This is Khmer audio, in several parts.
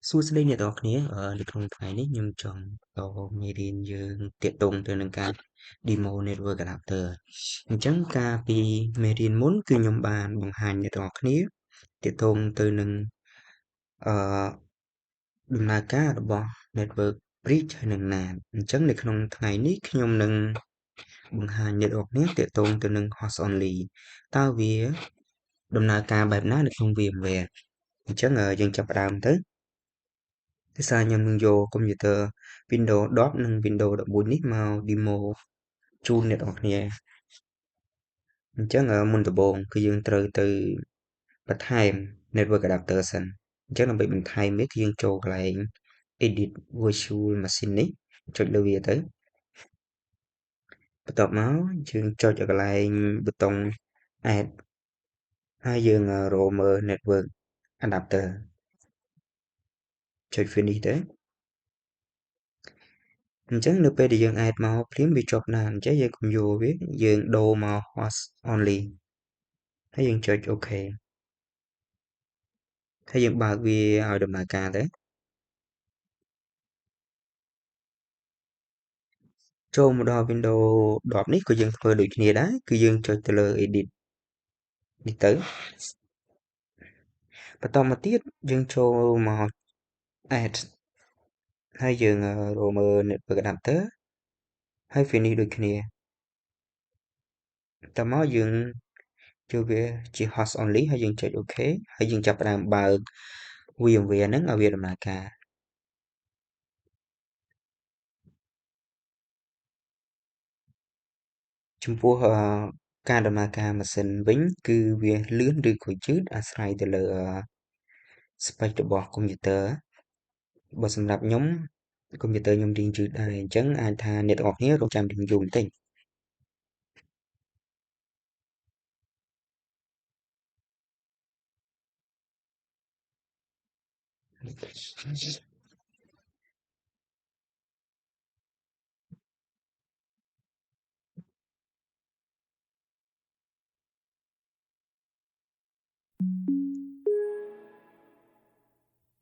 សួស្តីអ្នកនរគ្នានៅក្នុងថ្ងៃនេះខ្ញុំចង់តមេរៀនយើងទាក់ទងទៅនឹងការ demo network adapter អញ្ចឹងការពីមេរៀនមុនគឺខ្ញុំបានបង្ហាញអ្នកនរគ្នាទាក់ទងទៅនឹងអឺដំណើរការរបស់ network bridge ហើយនិង NAT អញ្ចឹងនៅក្នុងថ្ងៃនេះខ្ញុំនឹងបង្ហាញអ្នកនរគ្នាទាក់ទងទៅនឹង host only តើវាដំណើរការបែបណានៅក្នុង VMware អញ្ចឹងយើងចាប់ផ្ដើមទៅដោយសារខ្ញុំនឹងយកកុំព្យូទ័រ Windows 10 និង Windows 11នេះមក demo ជូនអ្នកនរគ្នាអញ្ចឹងមុនដំបូងគឺយើងត្រូវទៅបន្ថែម network adapter សិនអញ្ចឹងដើម្បីបន្ថែមវាគឺយើងចូលកន្លែង edit virtual machine នេះចុចលើវាទៅបន្ទាប់មកយើងចុចកន្លែងប៊ូតុង add ហើយយើងរកមើល network adapter ចុច finish ទៅអញ្ចឹងនៅពេលដែលយើង add មកព្រាមវាជាប់ណានអញ្ចឹងយើងកុំយកវាយើងដូរមក host only ហើយយើងចុច OK ហើយយើងបើកវាឲ្យដំណើរការទៅចូលមកដល់ Windows 10នេះក៏យើងធ្វើដូចគ្នាដែរគឺយើងចុចទៅលើ Edit នេះទៅបន្តមកទៀតយើងចូលមក Add ហើយយើងរកមើល Network Adapter ហើយ Finish ដូចគ្នាតមកយើងចូលវាជា host only ហើយយើងចុច OK ហើយយើងចាប់ផ្ដើមបើក VMware ហ្នឹងឲ្យវាដំណើរការចំពោះការដំណើរការម៉ាស៊ីនវិញគឺវាលឿនឬក៏យឺតអាស្រ័យទៅលើ spec របស់កុំព្យូទ័របើសម្រាប់ខ្ញុំកុំព្យូទ័រខ្ញុំរៀងយឺតដែរអញ្ចឹងអាចថាអ្នកទាំងអស់គ្នារងចាំរៀងយូរបន្តិច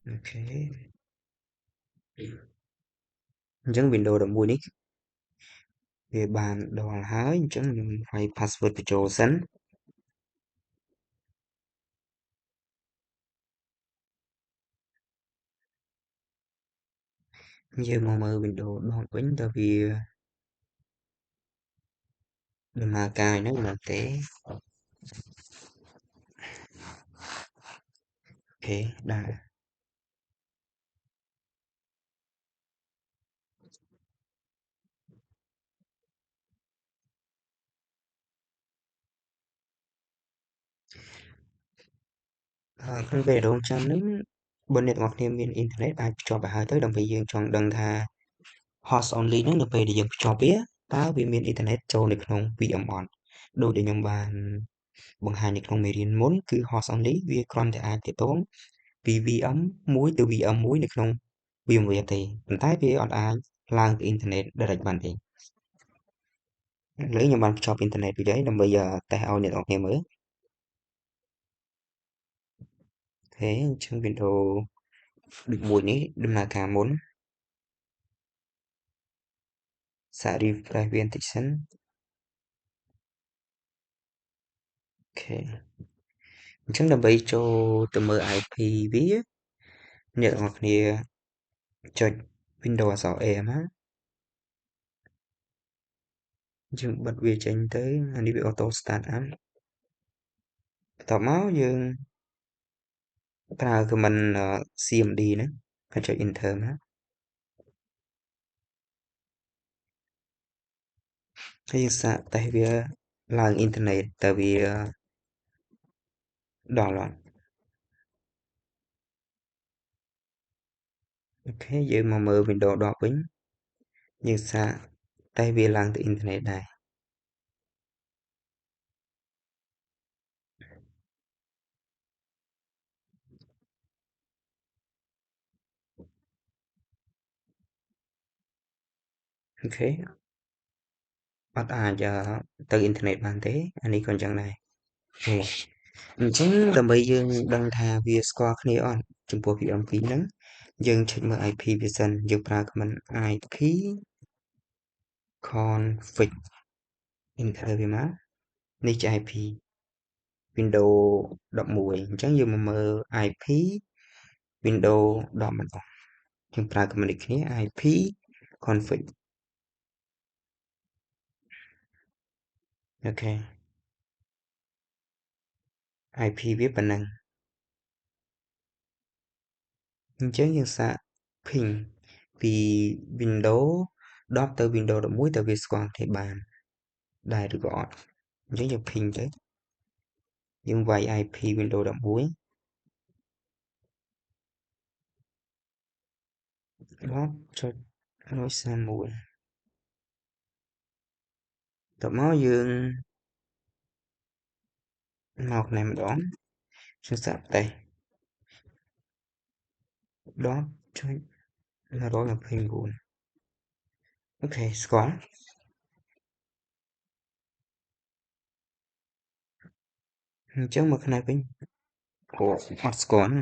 អូខេអញ្ចឹង Windows 11នេះវាបានដល់ហើយអញ្ចឹងខ្ញុំវាយ password បញ្ចូលសិនយើងមកមើល Windows 10វិញតើវាដំណើរការហ្នឹងមែនទេអូខេដែរក្នុងពេលរងចាំហ្នឹងបើអ្នកទាំងអស់គ្នាមានអ៊ីនធឺណិតអាចភ្ជាប់ទៅហើយទៅដើម្បីយើងចង់ដឹងថា host only ហ្នឹងនៅពេលដែលយើងភ្ជាប់វាតើវាមានអ៊ីនធឺណិតចូលនៅក្នុង VM អត់ដូចដែលខ្ញុំបានបង្ហាញនៅក្នុងមេរៀនមុនគឺ host only វាគ្រាន់តែអាចទាក់ទងពី VM មួយទៅ VM មួយនៅក្នុង VMware ទេប៉ុន្តែវាអត់អាចឡើងទៅអ៊ីនធឺណិត direct បានទេឥឡូវខ្ញុំបានភ្ជាប់អ៊ីនធឺណិតវាហើយដើម្បីតេស្តឲ្យអ្នកនរគ្នាមើលអូខេអញ្ចឹង Windows 11នេះដំណើរការមុនសាក refresh វាបន្តិចសិនអូខេអញ្ចឹងដើម្បីចូលទៅមើល IP វាអ្នកទាំងអស់គ្នាចុច Windows អក្សរ A មកយើងបិទវាចេញទៅអានេះវា auto start up បន្ទាប់មកយើងប្រើ command cmd ហ្នឹងហើយចុច enter មកហើយយើងសាកតេស្តវាឡើងអ៊ីនធឺណិតតើវាដល់អត់អូខេយើងមកមើល Windows 10វិញយើងសាកតេស្តវាឡើងទៅអ៊ីនធឺណិតដែរអូខេអត់អាចទៅអ៊ីនធឺណិតបានទេអានេះក៏អញ្ចឹងដែរអញ្ចឹងដើម្បីយើងដឹងថាវាស្គាល់គ្នាអត់ចំពោះ VM2 ហ្នឹង យើងឆែកមើល IP វាសិនយើងប្រើ command IP config enter វាមកនេះជា IP Windows 11អញ្ចឹងយើងមកមើល IP Windows 10ម្ដងយើងប្រើ command ដូចគ្នា IP config អូខេ IP វាប៉ុណ្ណឹងអញ្ចឹងយើងសាក ping ពី Windows 10ទៅ Windows 11 ទៅវាស្គាល់គ្នាបានដែរឬក៏អត់អញ្ចឹងយើង ping ទៅយើងវាយ IP Windows 11 10.131តមកយើងមកណែម្ដងយើងសាកតេស្ត10.129អូខេស្គាល់អញ្ចឹងមកផ្នែកវិញអូអត់ស្គាល់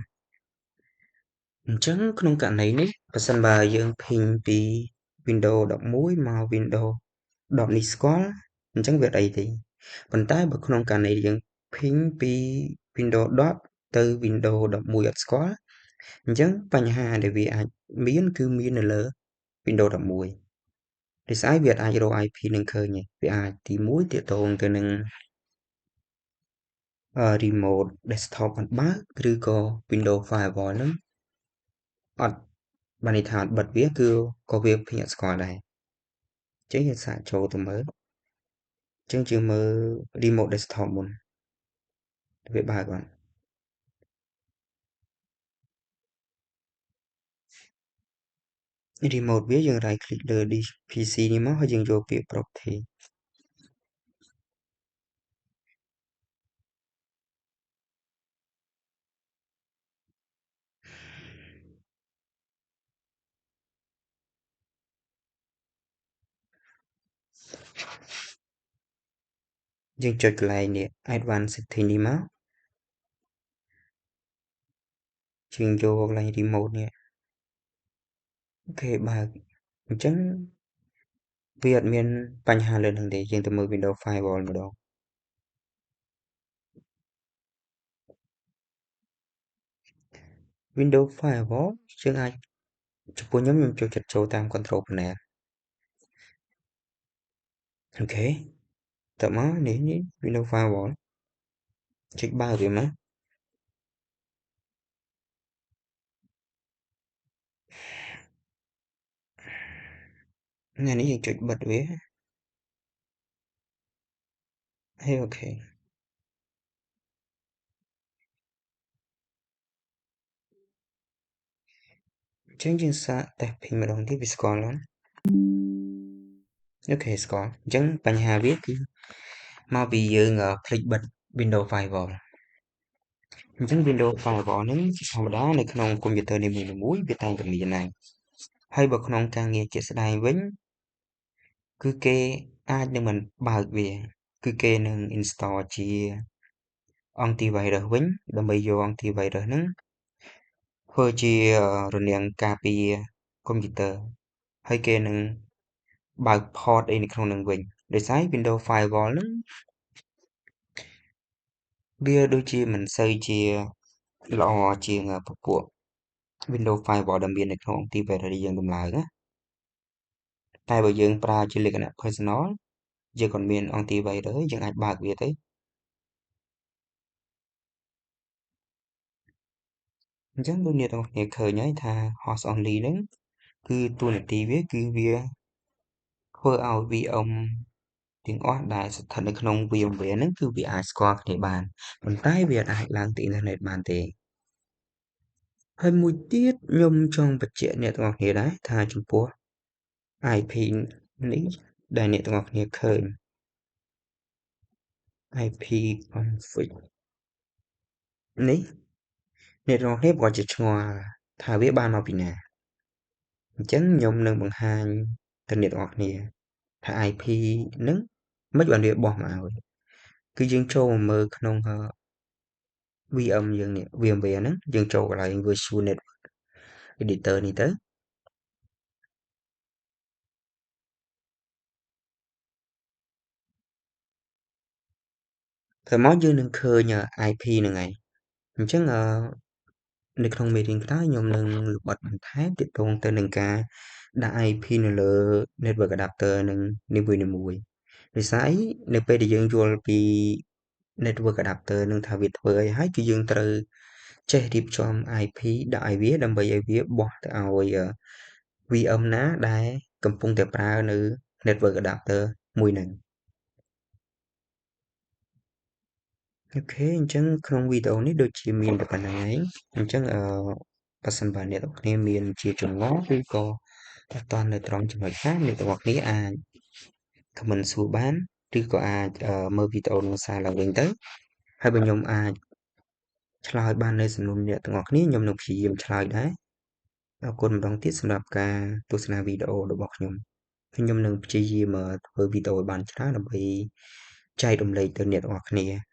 អញ្ចឹងក្នុងករណីនេះប្រសិនបើយើង ping ពី Windows 11មក Windows 10នេះស្គាល់អញ្ចឹងវាអត់អីទេប៉ុន្តែបើក្នុងករណីយើង ping ពី Windows 10ទៅ Windows 11អត់ស្គាល់អញ្ចឹងបញ្ហាដែលវាអាចមានគឺមាននៅលើ Windows 11ដោយសារវាអាចរក IP នឹងឃើញវាអាចទី1ទាក់ទងទៅនឹងremote desktop អត់បើកឬក៏ Windows Firewall ហ្នឹងអត់បានន័យថាអត់បិទវាគឺក៏វាភីអត់ស្គាល់ដែរអញ្ចឹងយើងសាកចូលទៅមើលអញ្ចឹងយើងមើល remote desktop មុនវាបើកអត់ remote វាយើង right click លើ PC នេះមកហើយយើងយកពាក្យ property យើងចុចកន្លែងនេះ advanced setting នេះមកយើងយកកន្លែង remote នេះអូខេបើកអញ្ចឹងវាអត់មានបញ្ហាលើនឹងទេយើងទៅមើល Windows Firewall ម្ដង Windows Firewall យើងអាចចំពោះខ្ញុំចូលចិត្តចូលតាម control panel អូខេតមកនេះ Windows Firewall ចុចបើកវាមកថ្ងៃនេះយើងចុចបិទវាហើយអូខេអញ្ចឹងយើងសាកតេស្ត ping ម្ដងទៀតវាស្គាល់អត់អូខេស្គាល់អញ្ចឹងបញ្ហាវាគឺមកពីយើងភ្លេចបិទ Windows Firewall អញ្ចឹង Windows Firewall ហ្នឹងជាធម្មតានៅក្នុងកុំព្យូទ័រនីមួយៗវាតែងតែមានហើយហើយបើក្នុងការងារជាក់ស្ដែងវិញគឺគេអាចនឹងមិនបើកវាគឺគេនឹង install ជា antivirus វិញដើម្បីយក antivirus ហ្នឹងធ្វើជារនាំងការពារកុំព្យូទ័រហើយគេនឹងបើក port អីនៅក្នុងនឹងវិញដោយសារ Windows Firewall ហ្នឹងវាដូចជាមិនសូវជាល្អជាងពពួក Windows Firewall ដែលមាននៅក្នុង antivirus ដែលយើងដំឡើងណាតែបើយើងប្រើជាលក្ខណៈ personal យើងcònមាន antivirus យើងអាចបើកវាទៅអញ្ចឹងដូចអ្នកទាំងអស់គ្នាឃើញហើយថា host only ហ្នឹងគឺតួនាទីវាគឺវាធ្វើឲ្យ VM ទាំងអស់ដែលស្ថិតនៅក្នុង VMware ហ្នឹងគឺវាអាចស្គាល់គ្នាបានប៉ុន្តែវាអាចឡើងទៅអ៊ីនធឺណិតបានទេហើយមួយទៀតខ្ញុំចង់បញ្ជាក់អ្នកទាំងអស់គ្នាដែរថាចំពោះ IP នេះដែលអ្នកទាំងអស់គ្នាឃើញ IP config នេះអ្នកទាំងអស់គ្នាប្រហែលជាឆ្ងល់ថាវាបានមកពីណាអញ្ចឹងខ្ញុំនឹងបង្ហាញទៅអ្នកទាំងអស់គ្នាថា IP ហ្នឹងមិនបានវាបោះមកឲ្យគឺយើងចូលមកមើលក្នុង VM យើងនេះ VMware ហ្នឹងយើងចូលកន្លែង Virtual Network editor នេះទៅក្រោយមកយើងនឹងឃើញ IP ហ្នឹងហើយអញ្ចឹងនៅក្នុងមេរៀនក្រោយខ្ញុំនឹងលម្អិតបន្ថែមទាក់ទងទៅនឹងការដាក់ IP នៅលើ network adapter នឹងនីមួយៗដោយសារអីនៅពេលដែលយើងយល់ពី network adapter នឹងថាវាធ្វើអីហើយគឺយើងត្រូវចេះរៀបចំ IP ដាក់ឲ្យវាដើម្បីឲ្យវាបោះទៅឲ្យ VM ណាដែលកំពុងតែប្រើនៅ network adapter មួយហ្នឹងអូខេអញ្ចឹងក្នុងវីដេអូនេះដូចជាមានតែប៉ុណ្្នឹងឯងអញ្ចឹងបើសិនបើអ្នកទាំងគ្នាមានជាចម្ងល់ឬក៏អត់ទាន់នៅត្រង់ចំណុចណាអ្នកទាំងអស់គ្នាអាច comment សួរបានឬក៏អាចមើលវីដេអូនឹងសារឡើងវិញទៅហើយបើខ្ញុំអាចឆ្លើយបាននៅសំណួរអ្នកទាំងអស់គ្នាខ្ញុំនឹងព្យាយាមឆ្លើយដែរអរគុណម្ដងទៀតសម្រាប់ការទស្សនាវីដេអូរបស់ខ្ញុំនឹងព្យាយាមធ្វើវីដេអូឲ្យបានច្រើនដើម្បីចែករំលែកទៅអ្នកទាំងអស់គ្នា